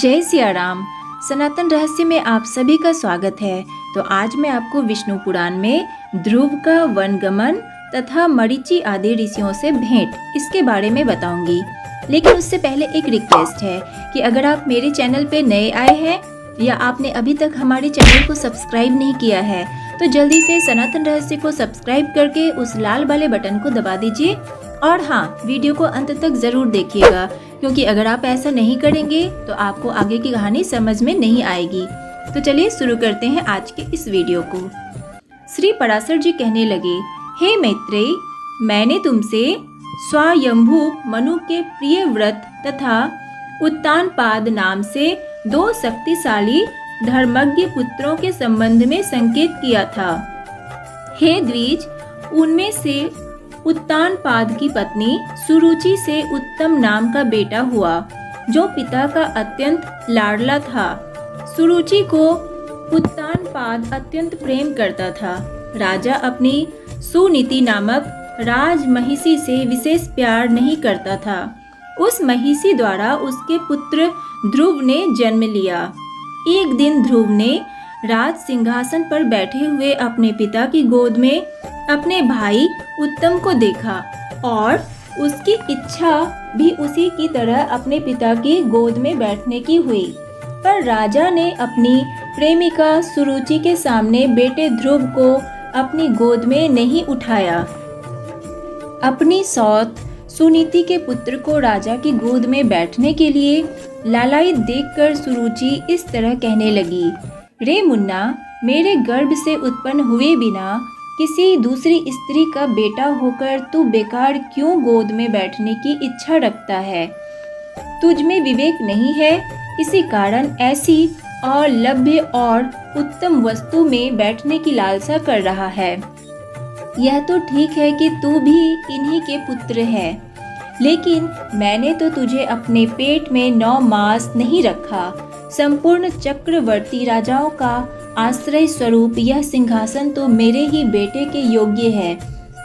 जय सिया राम। सनातन रहस्य में आप सभी का स्वागत है। तो आज मैं आपको विष्णु पुराण में ध्रुव का वनगमन तथा मरीचि आदि ऋषियों से भेंट इसके बारे में बताऊंगी। लेकिन उससे पहले एक रिक्वेस्ट है कि अगर आप मेरे चैनल पे नए आए हैं या आपने अभी तक हमारे चैनल को सब्सक्राइब नहीं किया है तो जल्दी से सनातन रहस्य को सब्सक्राइब करके उस लाल वाले बटन को दबा दीजिए। और हाँ, वीडियो को अंत तक जरूर देखिएगा, क्योंकि अगर आप ऐसा नहीं करेंगे तो आपको आगे की कहानी समझ में नहीं आएगी। तो चलिए शुरू करते हैं आज के इस वीडियो को। श्री पराशर जी कहने लगे, हे मैत्रेय, मैंने तुमसे स्वायंभू मनु के प्रिय व्रत तथा उत्तानपाद नाम से दो शक्तिशाली धर्मज्ञ पुत्रों के संबंध में संकेत किया था। हे द्विज, उनमें से उत्तानपाद की पत्नी सुरुचि से उत्तम नाम का बेटा हुआ, जो पिता का अत्यंत लाडला था। सुरुचि को उत्तानपाद अत्यंत प्रेम करता था। राजा अपनी सुनीति नामक राजमहिषी से विशेष प्यार नहीं करता था। उस महिषी द्वारा उसके पुत्र ध्रुव ने जन्म लिया। एक दिन ध्रुव ने राज सिंहासन पर बैठे हुए अपने पिता की गोद में अपने भाई उत्तम को देखा और उसकी इच्छा भी उसी की तरह अपने पिता की गोद में बैठने की हुई। पर राजा ने अपनी प्रेमिका सुरुचि के सामने बेटे ध्रुव को अपनी गोद में नहीं उठाया। अपनी सौत सुनीति के पुत्र को राजा की गोद में बैठने के लिए लालायित देखकर सुरुचि इस तरह कहने लगी, रे मुन्ना, मेरे गर्भ से उत्पन्न हुए बिना किसी दूसरी स्त्री का बेटा होकर तू बेकार क्यों गोद में बैठने की इच्छा रखता है? तुझ में विवेक नहीं है, इसी कारण ऐसी अलभ्य और उत्तम वस्तु में बैठने की लालसा कर रहा है। यह तो ठीक है कि तू भी इन्हीं के पुत्र है, लेकिन मैंने तो तुझे अपने पेट में 9 मास नहीं रखा। संपूर्ण चक्रवर्ती राजाओं का आश्रय स्वरूप यह सिंहासन तो मेरे ही बेटे के योग्य है।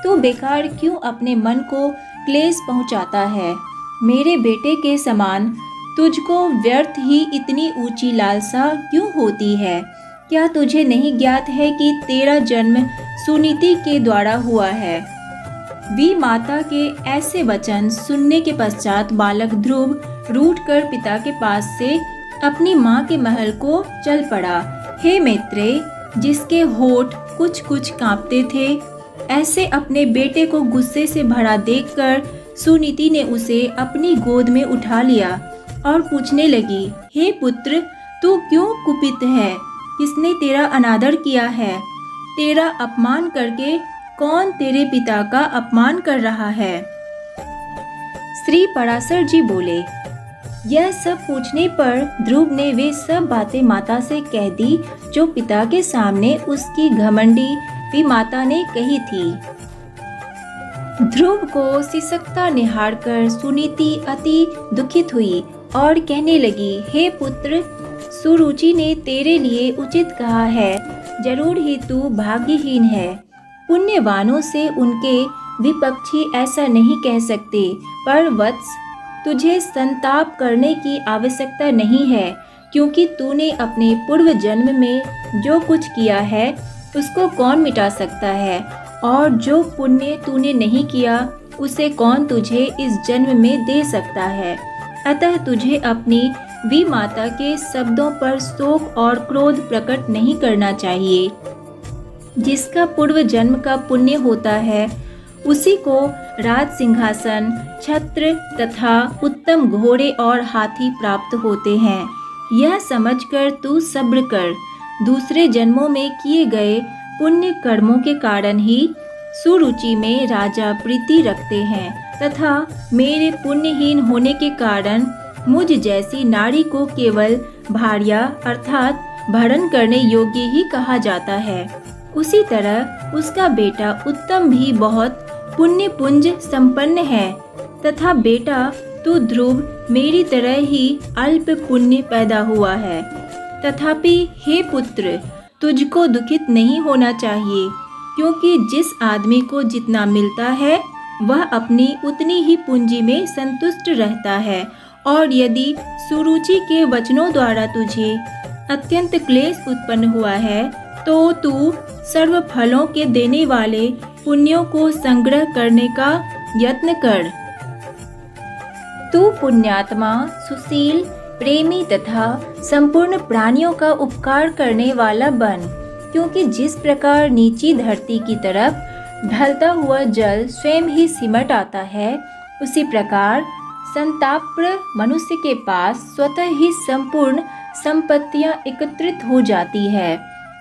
तू बेकार क्यों अपने मन को क्लेश पहुंचाता है? मेरे बेटे के समान तुझको व्यर्थ ही इतनी ऊंची लालसा क्यों होती है? क्या तुझे नहीं ज्ञात है कि तेरा जन्म सुनीति के द्वारा हुआ है? वी माता के ऐसे वचन सुनने के पश्चात बालक ध्रुव रूठकर पिता के पास से अपनी माँ के महल को चल पड़ा। हे मैत्रेय, जिसके होठ कुछ कुछ कांपते थे, ऐसे अपने बेटे को गुस्से से भरा देखकर सुनीति ने उसे अपनी गोद में उठा लिया और पूछने लगी, हे पुत्र, तू क्यों कुपित है? किसने तेरा अनादर किया है? तेरा अपमान करके कौन तेरे पिता का अपमान कर रहा है? श्री पराशर जी बोले, यह सब पूछने पर ध्रुव ने वे सब बातें माता से कह दी जो पिता के सामने उसकी घमंडी भी माता ने कही थी। ध्रुव को सिसकता निहारकर सुनीति अति दुखित हुई और कहने लगी, हे पुत्र, सुरुचि ने तेरे लिए उचित कहा है। जरूर ही तू भाग्यहीन है। पुण्यवानों से उनके विपक्षी ऐसा नहीं कह सकते, पर वत्स, तुझे संताप करने की आवश्यकता नहीं है, क्योंकि तूने अपने पूर्व जन्म में जो कुछ किया है उसको कौन मिटा सकता है, और जो पुण्य तूने नहीं किया उसे कौन तुझे इस जन्म में दे सकता है। अतः तुझे अपनी वी माता के शब्दों पर शोक और क्रोध प्रकट नहीं करना चाहिए। जिसका पूर्व जन्म का पुण्य होता है उसी को राज सिंहासन, छत्र तथा उत्तम घोड़े और हाथी प्राप्त होते हैं। यह समझकर तू सब्र कर। दूसरे जन्मों में किए गए पुण्य कर्मों के कारण ही सुरुचि में राजा प्रीति रखते हैं, तथा मेरे पुण्यहीन होने के कारण मुझ जैसी नारी को केवल भार्या अर्थात भरण करने योग्य ही कहा जाता है। उसी तरह उसका बेटा उत्तम भी बहुत पुण्य पुंज संपन्न है, तथा बेटा तू ध्रुव मेरी तरह ही अल्प पुण्य पैदा हुआ है। तथापि हे पुत्र, तुझको दुखित नहीं होना चाहिए, क्योंकि जिस आदमी को जितना मिलता है वह अपनी उतनी ही पूंजी में संतुष्ट रहता है और यदि सुरुचि के वचनों द्वारा तुझे अत्यंत क्लेश उत्पन्न हुआ है तो तू सर्व फलों के देने वाले पुण्यों को संग्रह करने का यत्न कर। तू पुण्यात्मा, सुशील, प्रेमी तथा संपूर्ण प्राणियों का उपकार करने वाला बन, क्योंकि जिस प्रकार नीची धरती की तरफ ढलता हुआ जल स्वयं ही सिमट आता है, उसी प्रकार संताप्र मनुष्य के पास स्वतः ही संपूर्ण संपत्तियां एकत्रित हो जाती है।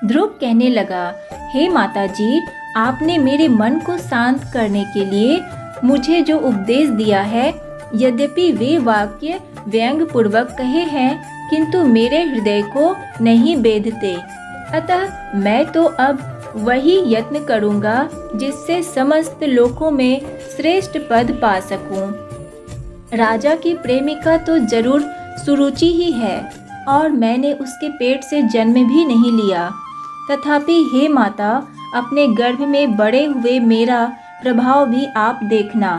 ध्रुव कहने लगा, हे माताजी, आपने मेरे मन को शांत करने के लिए मुझे जो उपदेश दिया है, यद्यपि वे वाक्य व्यंग पूर्वक कहे हैं, किंतु मेरे हृदय को नहीं बेधते। अतः मैं तो अब वही यत्न करूंगा जिससे समस्त लोकों में श्रेष्ठ पद पा सकूं। राजा की प्रेमिका तो जरूर सुरुचि ही है और मैंने उसके पेट से जन्म भी नहीं लिया। तथापि हे माता, अपने गर्भ में बड़े हुए मेरा प्रभाव भी आप देखना।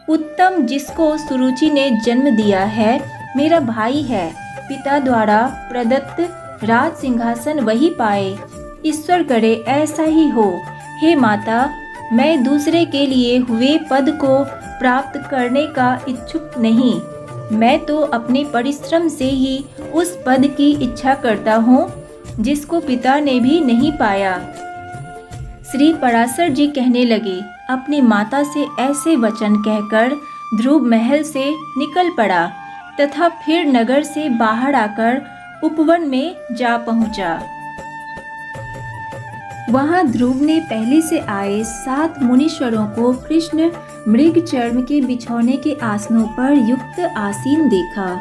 उत्तम जिसको सुरुचि ने जन्म दिया है मेरा भाई है। पिता द्वारा प्रदत्त राज सिंहासन वही पाए। ईश्वर करे ऐसा ही हो। हे माता, मैं दूसरे के लिए हुए पद को प्राप्त करने का इच्छुक नहीं। मैं तो अपने परिश्रम से ही उस पद की इच्छा करता हूँ जिसको पिता ने भी नहीं पाया। श्री पराशर जी कहने लगे, अपनी माता से ऐसे वचन कहकर ध्रुव महल से निकल पड़ा तथा फिर नगर से बाहर आकर उपवन में जा पहुंचा। वहां ध्रुव ने पहले से आए 7 मुनीश्वरों को कृष्ण मृग चर्म के बिछौने के आसनों पर युक्त आसीन देखा।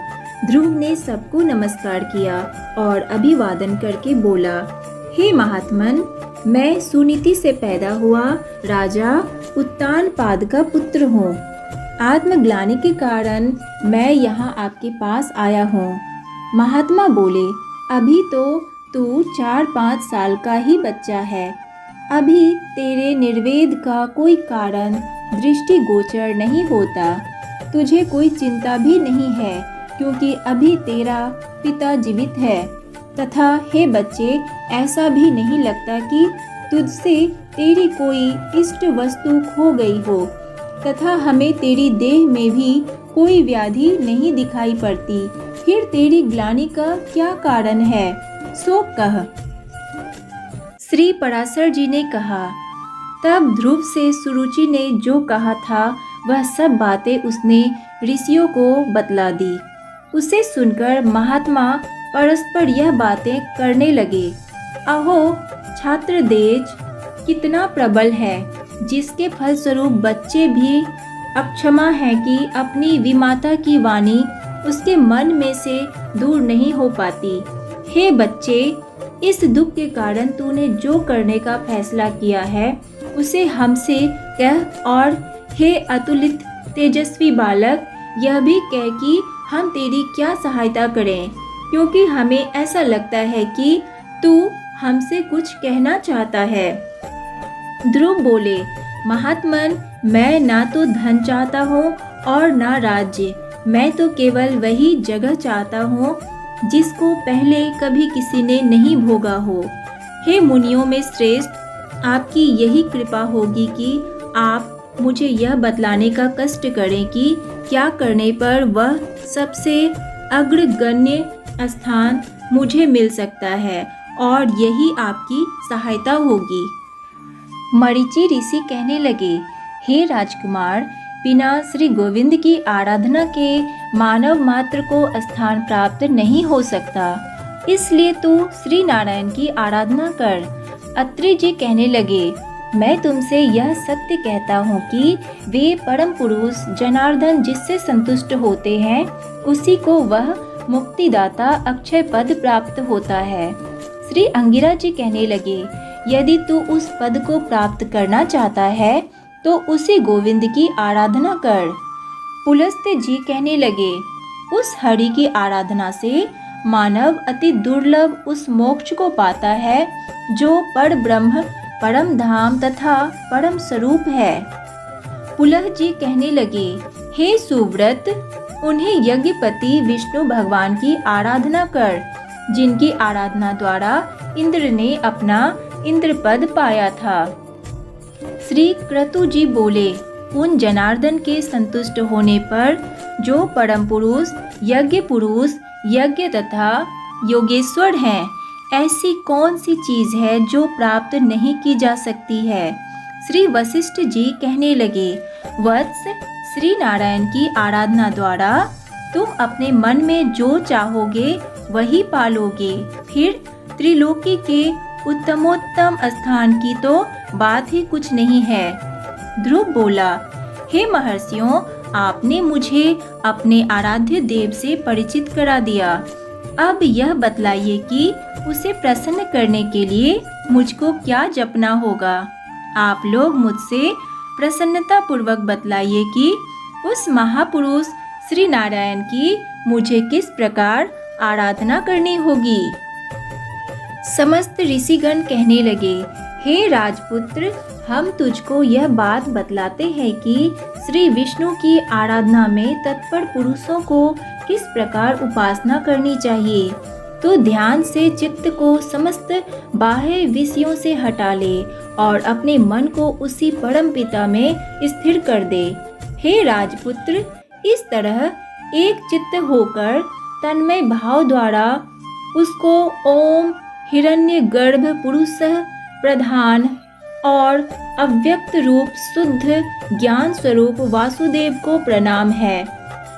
ध्रुव ने सबको नमस्कार किया और अभिवादन करके बोला, हे महात्मन, मैं सुनीति से पैदा हुआ राजा उत्तानपाद का पुत्र हूँ। आत्मग्लानि के कारण मैं यहाँ आपके पास आया हूँ। महात्मा बोले, अभी तो तू 4-5 साल का ही बच्चा है। अभी तेरे निर्वेद का कोई कारण दृष्टिगोचर नहीं होता। तुझे कोई चिंता भी नहीं है, क्योंकि अभी तेरा पिता जीवित है। तथा हे बच्चे, ऐसा भी नहीं लगता कि तुझसे तेरी कोई इष्ट वस्तु खो गई हो, तथा हमें तेरी देह में भी कोई व्याधि नहीं दिखाई पड़ती। फिर तेरी ग्लानि का क्या कारण है, सो कह। श्री पराशर जी ने कहा, तब ध्रुव से सुरुचि ने जो कहा था वह सब बातें उसने ऋषियों को बतला दी। उसे सुनकर महात्मा परस्पर यह बातें करने लगे, अहो छात्र देज कितना प्रबल है, जिसके फलस्वरूप बच्चे भी अक्षमा है कि अपनी विमाता की वाणी उसके मन में से दूर नहीं हो पाती। हे बच्चे, इस दुख के कारण तूने जो करने का फैसला किया है उसे हमसे कह, और हे अतुलित तेजस्वी बालक, यह भी कह कि हम तेरी क्या सहायता करें, क्योंकि हमें ऐसा लगता है कि तू हमसे कुछ कहना चाहता है। ध्रुव बोले, महात्मन, मैं ना तो धन चाहता हूँ और ना राज्य। मैं तो केवल वही जगह चाहता हूँ जिसको पहले कभी किसी ने नहीं भोगा हो। हे मुनियों में श्रेष्ठ, आपकी यही कृपा होगी कि आप मुझे यह बतलाने का कष्ट करें कि क्या करने पर वह सबसे अग्रगण्य स्थान मुझे मिल सकता है, और यही आपकी सहायता होगी। मरीचि ऋषि कहने लगे, हे राजकुमार, बिना श्री गोविंद की आराधना के मानव मात्र को स्थान प्राप्त नहीं हो सकता, इसलिए तू श्री नारायण की आराधना कर। अत्रि जी कहने लगे, मैं तुमसे यह सत्य कहता हूँ कि वे परम पुरुष जनार्दन जिससे संतुष्ट होते हैं, उसी को वह मुक्तिदाता अक्षय पद प्राप्त होता है। श्री अंगिरा जी कहने लगे, यदि तू उस पद को प्राप्त करना चाहता है तो उसी गोविंद की आराधना कर। पुलस्त्य जी कहने लगे, उस हरि की आराधना से मानव अति दुर्लभ उस मोक्ष को पाता है जो पर ब्रह्म, परम धाम तथा परम स्वरूप है। पुलह जी कहने लगे, हे सुव्रत, उन्हें यज्ञपति विष्णु भगवान की आराधना कर, जिनकी आराधना द्वारा इंद्र ने अपना इंद्र पद पाया था। श्री क्रतु जी बोले, उन जनार्दन के संतुष्ट होने पर जो परम पुरुष, यज्ञ तथा योगेश्वर हैं, ऐसी कौन सी चीज है जो प्राप्त नहीं की जा सकती है। श्री वशिष्ठ जी कहने लगे, वत्स, श्री नारायण की आराधना द्वारा तुम अपने मन में जो चाहोगे वही पालोगे। फिर त्रिलोकी के उत्तमोत्तम स्थान की तो बात ही कुछ नहीं है। ध्रुव बोला, हे महर्षियों, आपने मुझे अपने आराध्य देव से परिचित करा दिया। अब यह बतलाइए कि उसे प्रसन्न करने के लिए मुझको क्या जपना होगा। आप लोग मुझसे प्रसन्नता पूर्वक बतलाइए कि उस महापुरुष श्री नारायण की मुझे किस प्रकार आराधना करनी होगी। समस्त ऋषिगण कहने लगे, हे राजपुत्र, हम तुझको यह बात बतलाते हैं कि श्री विष्णु की आराधना में तत्पर पुरुषों को किस प्रकार उपासना करनी चाहिए। तो ध्यान से चित्त को समस्त बाह्य विषयों से हटा ले और अपने मन को उसी परम पिता में स्थिर कर दे। हे राजपुत्र, इस तरह एक चित्त होकर तन्मय भाव द्वारा उसको ओम हिरण्यगर्भ पुरुषः प्रधान और अव्यक्त रूप शुद्ध ज्ञान स्वरूप वासुदेव को प्रणाम है।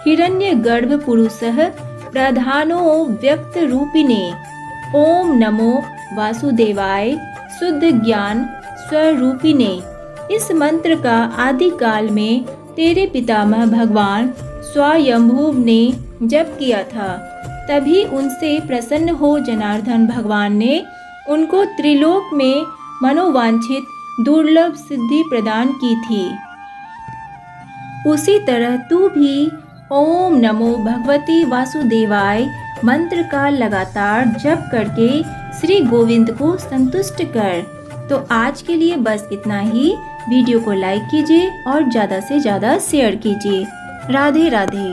हिरण्यगर्भ पुरुषः प्रधानो व्यक्त रूपिणे, ओम नमो वासुदेवाय शुद्ध ज्ञान स्वरूपिणे। इस मंत्र का आदि काल में तेरे पितामह भगवान स्वयंभुव ने जप किया था। तभी उनसे प्रसन्न हो जनार्दन भगवान ने उनको त्रिलोक में मनोवांछित दुर्लभ सिद्धि प्रदान की थी। उसी तरह तू भी ओम नमो भगवती वासुदेवाय मंत्र का लगातार जप करके श्री गोविंद को संतुष्ट कर। तो आज के लिए बस इतना ही। वीडियो को लाइक कीजिए और ज़्यादा से ज़्यादा शेयर कीजिए। राधे राधे।